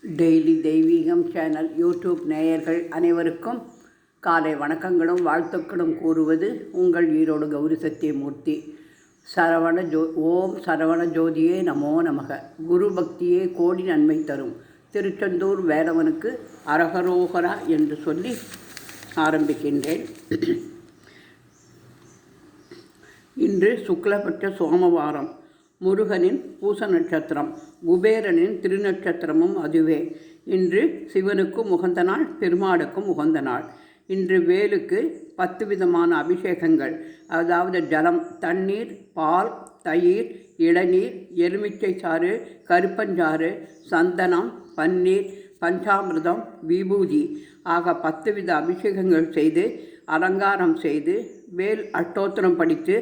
Daily தெய்வீகம் channel YouTube நேயர்கள் அனைவருக்கும் காலை வணக்கங்களும் வாழ்த்துக்களும் கூறுவது உங்கள் ஈரோடு கௌரி சத்தியமூர்த்தி. ஓம் சரவண ஜோதியே நமோ நமக. குரு பக்தியே கோடி நன்மை தரும். திருச்செந்தூர் வேலவனுக்கு அரகரோகரா என்று சொல்லி ஆரம்பிக்கின்றேன். இன்று சுக்லபட்ச சோமவாரம், முருகனின் பூச நட்சத்திரம், குபேரனின் திருநட்சத்திரமும் அதுவே. இன்று சிவனுக்கும் உகந்த நாள், பெருமாளுக்கும் உகந்த நாள். இன்று வேலுக்கு 10 விதமான அபிஷேகங்கள், அதாவது ஜலம், தண்ணீர், பால், தயிர், இளநீர், எலுமிச்சை சாறு, கருப்பஞ்சாறு, சந்தனம், பன்னீர், பஞ்சாமிர்தம், விபூதி ஆக 10 வித அபிஷேகங்கள் செய்து அலங்காரம் செய்து வேல் அஷ்டோத்திரம் படித்து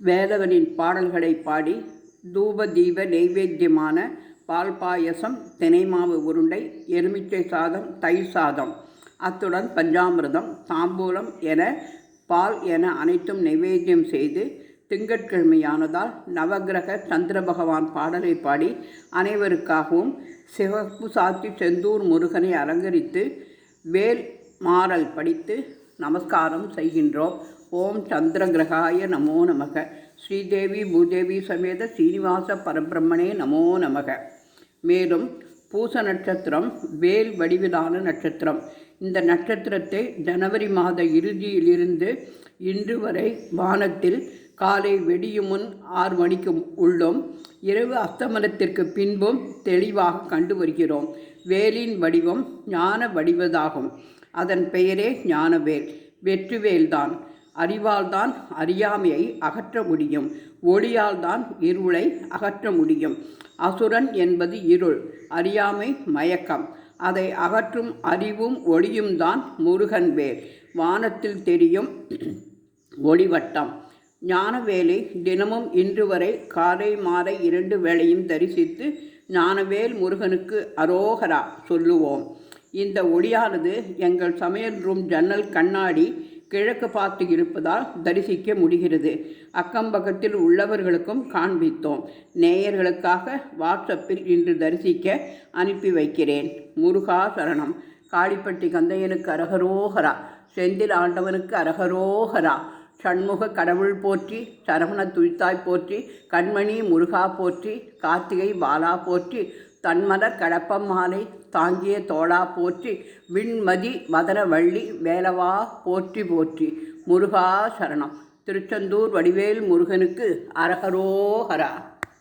வேலவனின் பாடல்களை பாடி தூப தீப நெய்வேத்தியமான பால் பாயசம், தினைமாவு உருண்டை, எலுமிச்சை சாதம், தயிர் சாதம், அத்துடன் பஞ்சாமிர்தம், தாம்பூலம் என பால் என அனைத்தும் நைவேத்தியம் செய்து திங்கட்கிழமையானதால் நவகிரக சந்திர பகவான் பாடலை பாடி அனைவருக்காகவும் சிவப்பு சாத்தி செந்தூர் முருகனை அலங்கரித்து வேல் மாறல் படித்து நமஸ்காரம் செய்கின்றோம். ஓம் சந்திர கிரகாய நமோ நமக. ஸ்ரீதேவி பூதேவி சமேத சீனிவாச பரபிரம்மனே நமோ நமக. மேலும் பூச நட்சத்திரம் வேல் வடிவிலான நட்சத்திரம். இந்த நட்சத்திரத்தை ஜனவரி மாத இறுதியிலிருந்து இன்று வரை வானத்தில் காலை வெடியும் முன் 6 மணிக்கு உள்ளும் இரவு அஸ்தமனத்திற்கு பின்பும் தெளிவாக கண்டு வருகிறோம். வேலின் வடிவம் ஞான வடிவதாகும். அதன் பெயரே ஞானவேல், வெற்றிவேல்தான். அறிவால்தான் அறியாமையை அகற்ற முடியும், ஒளியால்தான் இருளை அகற்ற முடியும். அசுரன் என்பது இருள், அறியாமை மயக்கம். அதை அகற்றும் அறிவும் ஒளியும் தான் முருகன் வேல். வானத்தில் தெரியும் ஒளிவட்டம் ஞானவேலை தினமும் இன்று வரை காலை மாலை 2 வேளையும் தரிசித்து ஞானவேல் முருகனுக்கு அரோகரா சொல்லுவோம். இந்த ஒளியானது எங்கள் சமையல் ரூம் ஜன்னல் கண்ணாடி கிழக்கு பார்த்து இருப்பதால் தரிசிக்க முடிகிறது. அக்கம்பக்கத்தில் உள்ளவர்களுக்கும் காண்பித்தோம். நேயர்களுக்காக வாட்ஸ்அப்பில் இன்று தரிசிக்க அனுப்பி வைக்கிறேன். முருகா சரணம். காளிப்பட்டி கந்தையனுக்கு அரகரோகரா, செந்தில் ஆண்டவனுக்கு அரகரோகரா. சண்முக கடவுள் போற்றி, சரவண துய்த்தாய் போற்றி, கண்மணி முருகா போற்றி, கார்த்திகை பாலா போற்றி, தன்மலர் கடப்பம் மாலை தாங்கிய தோளா போற்றி, விண்மதி மதனவள்ளி வேலவா போற்றி போற்றி. முருகா சரணம். திருச்செந்தூர் வடிவேல் முருகனுக்கு அரகரோகரா.